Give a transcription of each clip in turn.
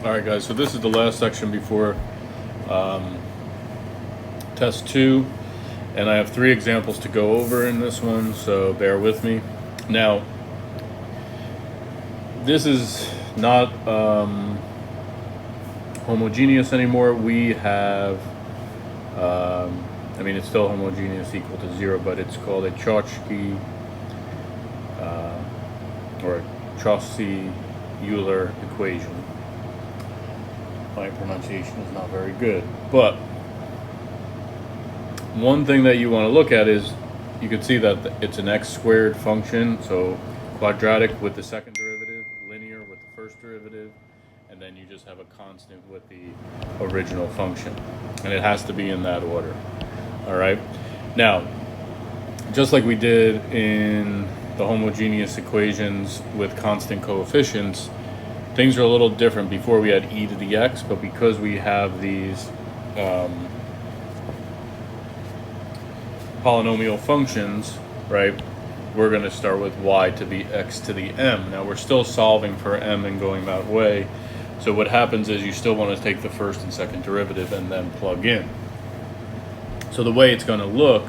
Alright guys, so this is the last section before test 2, and I have 3 examples to go over in this one, so bear with me. Now, this is not homogeneous anymore. We have, I mean, it's still homogeneous equal to 0, but it's called a Cauchy or Cauchy-Euler equation. My pronunciation is not very good, but one thing that you want to look at is you can see that it's an x squared function, so quadratic with the second derivative, linear with the first derivative, and then you just have a constant with the original function, and it has to be in that order. All right, now just like we did in the homogeneous equations with constant coefficients, things are a little different. Before we had e to the x, but because we have these polynomial functions, right, we're going to start with y to the x to the m. Now we're still solving for m and going that way, so what happens is you still want to take the first and second derivative and then plug in. So the way it's going to look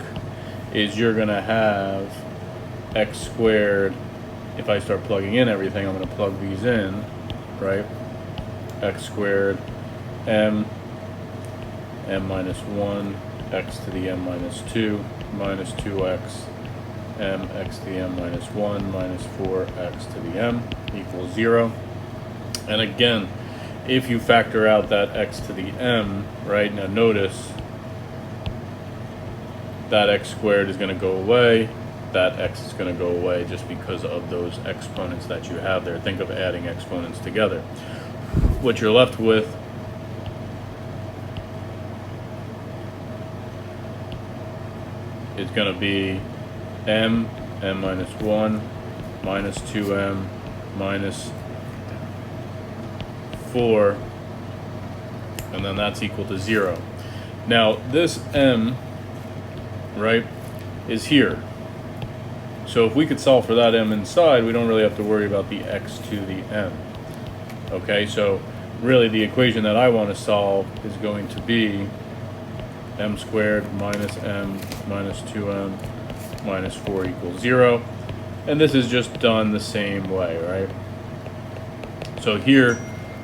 is you're going to have x squared. If I start plugging in everything, I'm going to plug these in, right? X squared m minus 1 x to the m minus 2 minus 2x m x to the m minus 1 minus 4x to the m equals 0. And again, if you factor out that x to the m, right, now notice that x squared is going to go away, that x is going to go away just because of those exponents that you have there. Think of adding exponents together. What you're left with is going to be m minus 1 minus 2m minus 4, and then that's equal to 0. Now this m, right, is here. So if we could solve for that m inside, we don't really have to worry about the x to the m. Okay, so really the equation that I want to solve is going to be m squared minus m minus 2m minus 4 equals 0. And this is just done the same way, right? So here,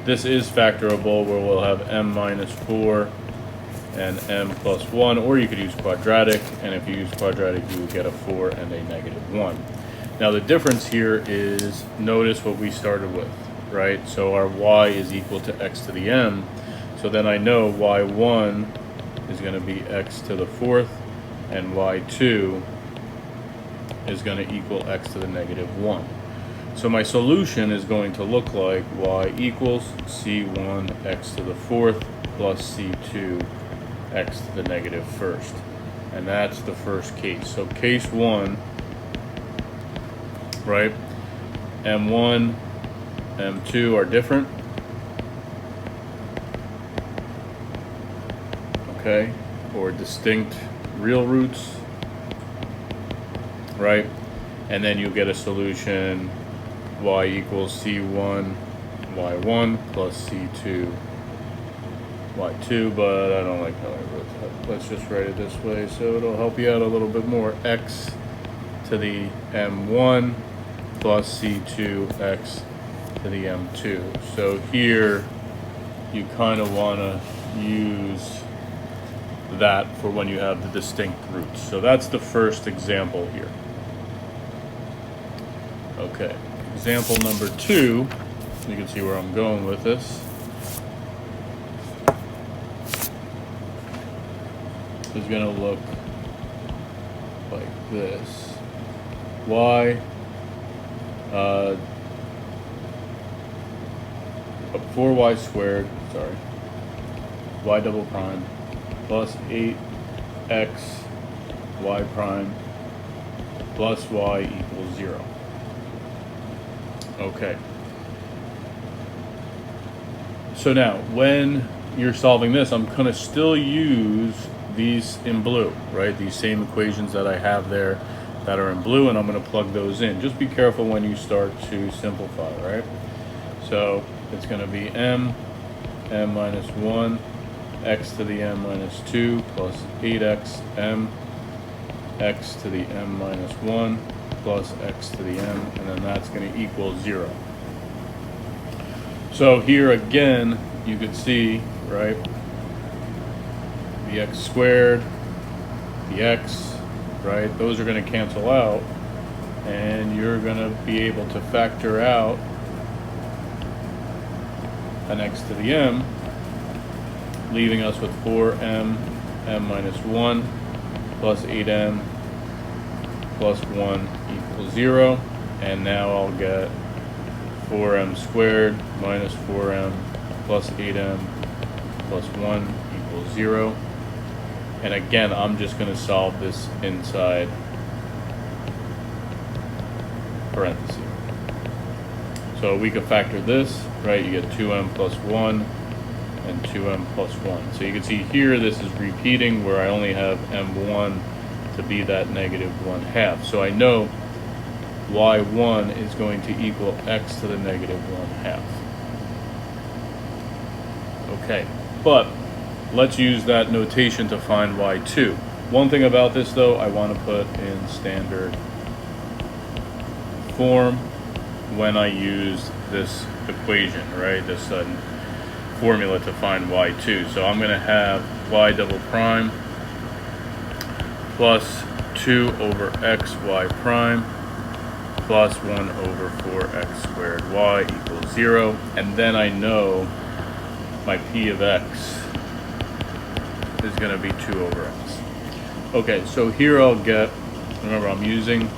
this is factorable, where we'll have m minus 4 and m plus 1, or you could use quadratic, and if you use quadratic you would get a 4 and a negative 1. Now the difference here is, notice what we started with, right? So our y is equal to x to the m, so then I know y1 is going to be x to the 4th, and y2 is going to equal x to the negative 1. So my solution is going to look like y equals c1 x to the 4th plus c2 x to the negative 1st. And that's the first case. So case 1, right, m1, m2 are different. Okay, or distinct real roots, right? And then you get a solution y equals c1 y1 plus c2 y2, but I don't like how I wrote that. Let's just write it this way so it'll help you out a little bit more. X to the m1 plus c2 x to the m2. So here you kind of want to use that for when you have the distinct roots. So that's the first example here. Okay, example number 2, you can see where I'm going with this, is going to look like this. Y 4y squared, sorry, y double prime plus 8x y prime plus y equals 0. Okay. So now, when you're solving this, I'm going to still use these in blue, right? These same equations that I have there that are in blue, and I'm going to plug those in. Just be careful when you start to simplify, right? So it's going to be m m minus 1 x to the m minus 2 plus 8x m x to the m minus 1 plus x to the m, and then that's going to equal 0. So here again, you could see, right, the x squared, the x, right, those are going to cancel out, and you're going to be able to factor out an x to the m, leaving us with 4m m minus 1 plus 8m plus 1 equals 0. And now I'll get 4m squared minus 4m plus 8m plus 1 equals 0. And again, I'm just going to solve this inside parentheses. So we could factor this, right? You get 2m plus 1 and 2m plus 1. So you can see here this is repeating where I only have m1 to be that negative 1/2. So I know y1 is going to equal x to the negative 1/2. Okay, but let's use that notation to find y2. One thing about this though, I want to put in standard form when I use this equation, right? This formula to find y2. So I'm going to have y double prime plus 2 over x y prime plus 1 over 4x squared y equals 0. And then I know my p of x is going to be 2 over x. Okay, so here I'll get, remember I'm using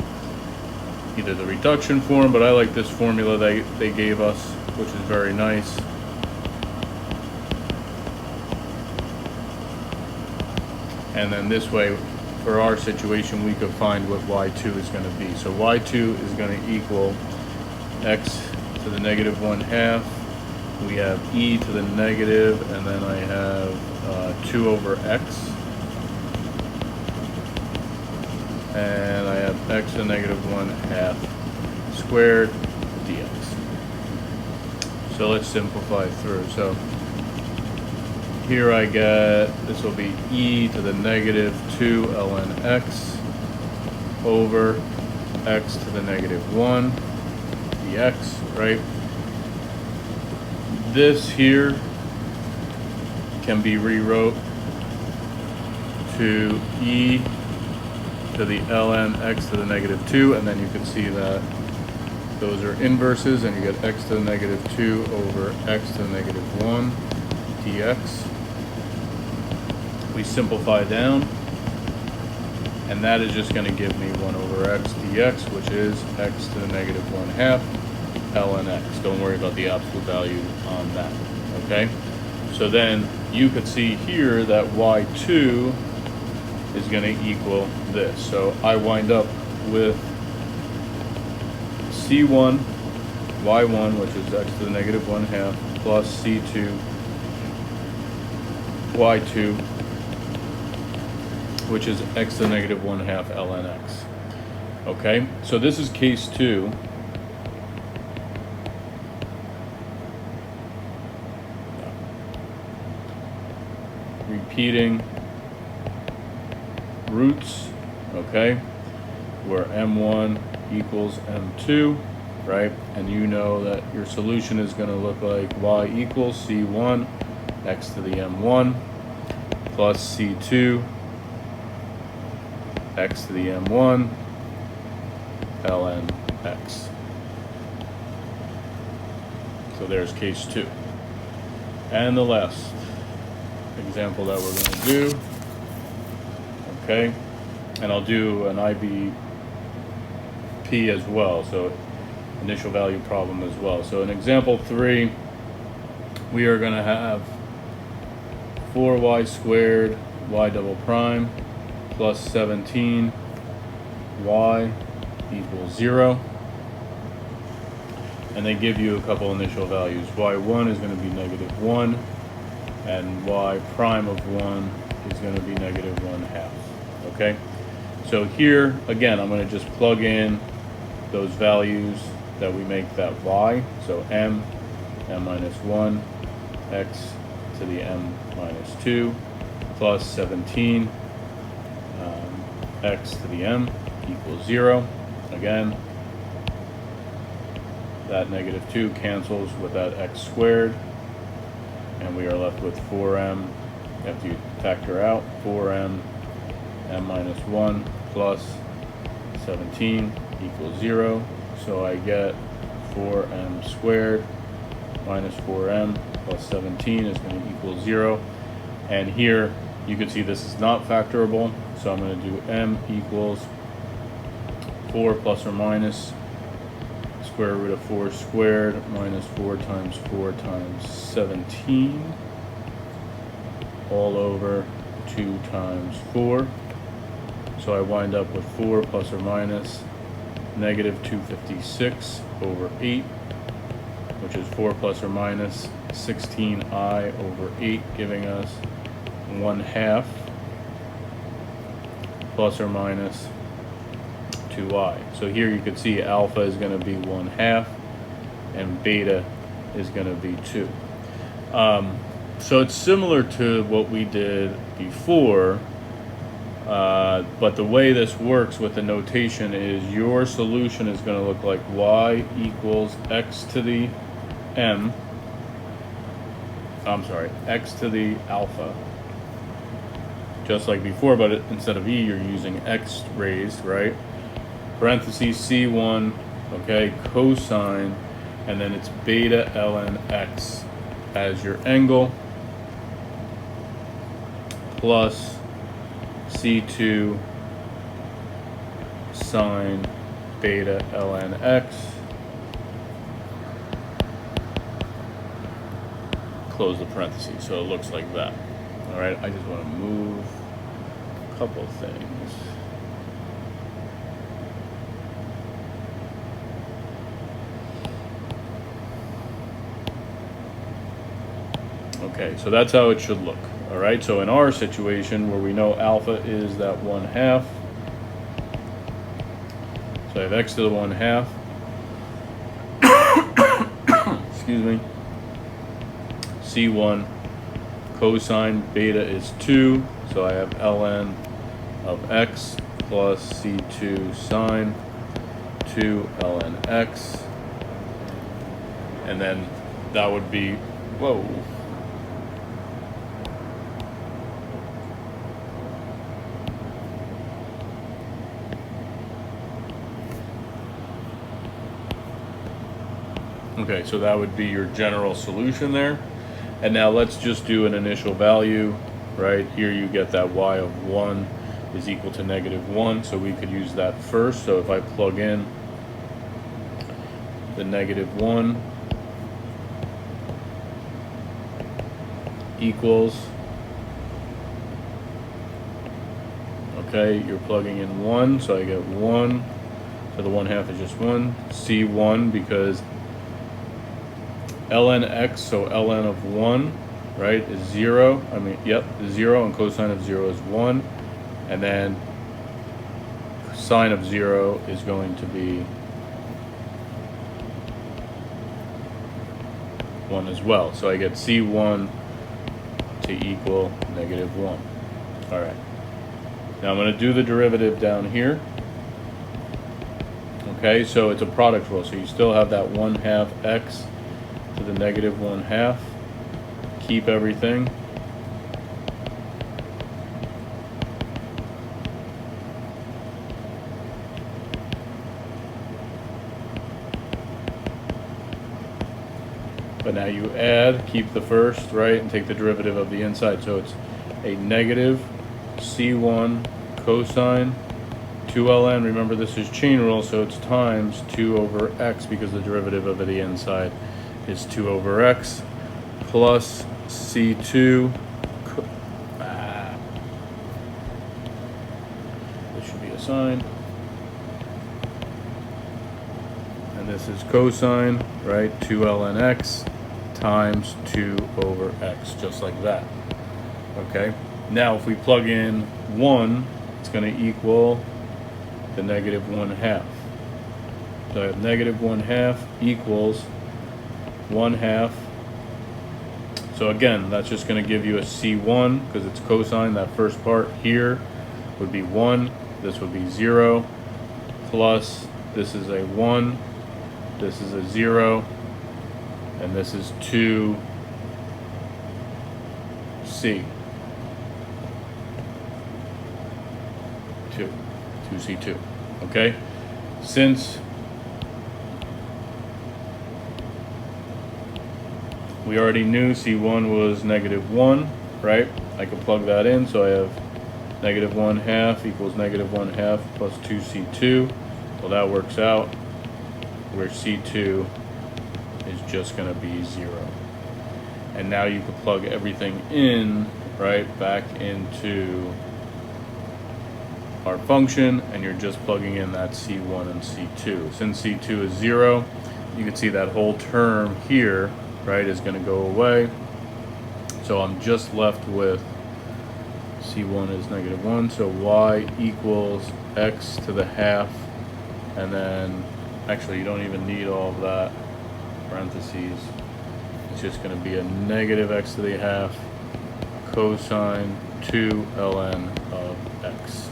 either the reduction form, but I like this formula they gave us, which is very nice. And then this way, for our situation, we could find what y2 is going to be. So y2 is going to equal x to the negative 1/2. We have e to the negative, and then I have 2 over x. And I have x to the negative 1/2 squared dx. So let's simplify through. So here I get, this will be e to the negative 2 ln x over x to the negative 1 dx, right? This here can be rewrote to e to the ln x to the negative 2, and then you can see that those are inverses, and you get x to the negative 2 over x to the negative 1 dx. We simplify down, and that is just going to give me 1 over x dx, which is x to the negative 1/2 ln x. Don't worry about the absolute value on that, okay? So then you could see here that y2 is going to equal this. So I wind up with c1 y1, which is x to the negative 1/2, plus c2 y2, which is x to the negative 1/2 ln x. Okay, so this is case 2. Repeating roots, okay, where m1 equals m2, right? And you know that your solution is going to look like y equals c1 x to the m1 plus c2 x to the m1 ln x. So there's case 2. And the last example that we're going to do, okay, and I'll do an IVP as well, so initial value problem as well. So in example 3, we are going to have 4y squared y double prime plus 17 y equals 0, and they give you a couple initial values. y1 is going to be negative 1, and y prime of 1 is going to be negative 1/2. Okay, so here again I'm going to just plug in those values that we make that y. So m minus 1, x to the m minus 2 plus 17 x to the m equals 0. Again, that negative 2 cancels with that x squared, and we are left with 4m, after you factor out 4m, m minus 1 plus 17 equals 0. So I get 4m squared minus 4m plus 17 is going to equal 0. And here you can see this is not factorable, so I'm going to do m equals 4 plus or minus square root of 4 squared minus 4 times 4 times 17 all over 2 times 4. So I wind up with 4 plus or minus negative 256 over 8, which is 4 plus or minus 16i over 8, giving us 1/2 plus or minus 2i. So here you can see alpha is going to be 1/2 and beta is going to be 2. So it's similar to what we did before, but the way this works with the notation is your solution is going to look like y equals x to the m, x to the alpha, just like before, but instead of e, you're using x raised, right? Parentheses c1, okay, cosine, and then it's beta ln x as your angle, plus c2 sine beta ln x, close the parentheses, so it looks like that. All right, I just want to move a couple things. Okay, so that's how it should look. All right, so in our situation where we know alpha is that 1/2, so I have x to the 1/2, excuse me, c1 cosine beta is 2, so I have ln of x plus c2 sine 2 ln x, and then that would be, whoa, okay, so that would be your general solution there. And now let's just do an initial value, right? Here you get that y of 1 is equal to -1, so we could use that first. So if I plug in the -1 equals, okay, you're plugging in 1, so I get 1, so the 1/2 is just 1, c1 because ln x, so ln of 1, right, is 0. I mean, yep, 0, and cosine of 0 is 1. And then sine of 0 is going to be 1 as well. So I get c1 to equal -1. All right. Now I'm going to do the derivative down here. Okay, so it's a product rule. So you still have that 1/2 x to the -1/2, keep everything. But now you add, keep the first, right, and take the derivative of the inside. So it's a negative c1 cosine 2ln. Remember, this is chain rule, so it's times 2 over x because the derivative of the inside is 2 over x plus c2 this should be a sine, and this is cosine, right, 2 ln x times 2 over x, just like that. Okay, now if we plug in 1, it's going to equal the -1/2. So I have -1/2 equals 1/2 So again, that's just going to give you a C1 because it's cosine. That first part here would be 1. This would be 0. Plus, this is a 1. This is a 0. And this is 2C. 2C2. Okay? Since we already knew C1 was -1, right? I can plug that in, so I have -1/2 equals -1/2 plus 2C2. Well, that works out where C2 is just going to be 0. And now you can plug everything in, right, back into our function, and you're just plugging in that C1 and C2. Since C2 is 0, you can see that whole term here, right, is going to go away. So I'm just left with C1 is -1, so y equals x to the half, and then actually you don't even need all of that parentheses. It's just going to be a -x to the half cosine 2 ln of x.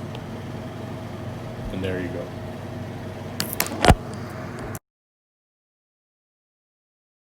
And there you go.